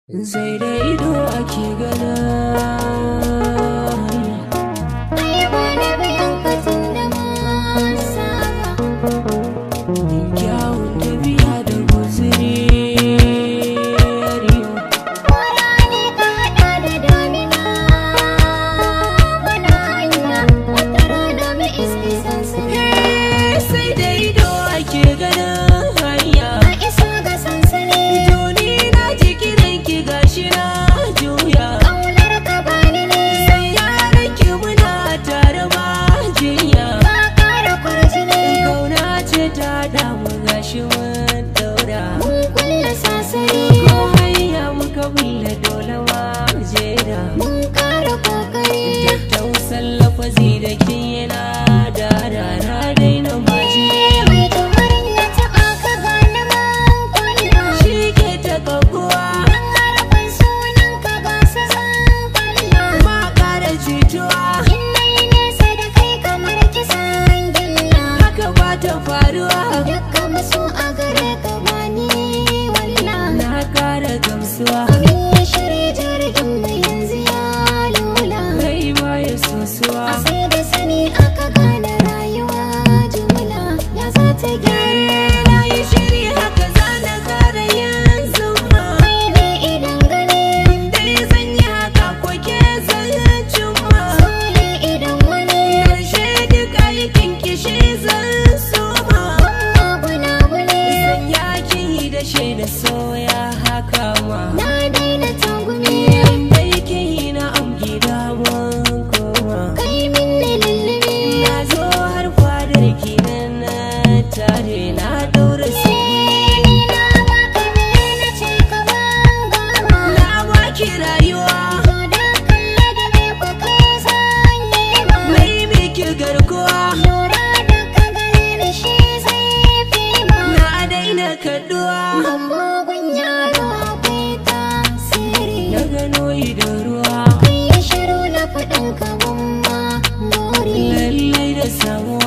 Sai da ido ake gana. Ai ba na bayan katin da masa ba. Kyawun tafiya da guzuri. Kora ne ka haɗa da damina. Muna hanya wata rana mai iske sansani. Sai da ido ake gana hanya. A isa ga sansani. Tuni na ji kiran ki gashi na juya. Ƙaunar ka bani ne. Sai yaran ki muna tare ba jinya. Ka ƙara kwarjini. Kauna ce ta damu gashi mun daura. Mun kulle sasari. Ko hanya muka bulle dole ma jera. Mun ƙara kokari. Tattausan lafazi da kin yana da rana daina maji. Mai kamarin na taɓa ka gane man kulla. Shi ke ta kaguwa An harafin sunan ka ba su zan kalla. ma ƙara jituwa. In nayi nesa da kai kamar kisan gilla. Haka ba ta faruwa. Dukka musu a gare ka bani walla. Na ƙara gamsuwa. Abin ya shirya jirgin mu yanzu ya lula. Kai ma ya sosuwa. A sai da sani aka gane rayuwa jumla. Ya za ta gyara. Na yi shiri haka za na ƙara yin zuma. Kai ne idan gani. Dai zan yi haka ko ke zan cimma. Sole idan wani. Karshe duk aikin kishi zan soma. Amma guna-gune. Zan yaki da shaida soya haka ma. Na daina tagumi. Dai ke yi na amgi damar koma. Kai min ne lullumi. Na zo har fadar kinan na tare na daura su. Ni na baka me na ce ka ban gama. Na baki rayuwa. To da kalle da me ku kai san nema. Mai miki garkuwa. Lura da ka gare ni shi zai fi ma. Na daina kaduwa. Gambogun yaro akwai tasiri. Na gano idan ruwa. Kai ya shiru na faɗin ka ban ma buri. Lallai da samuwa.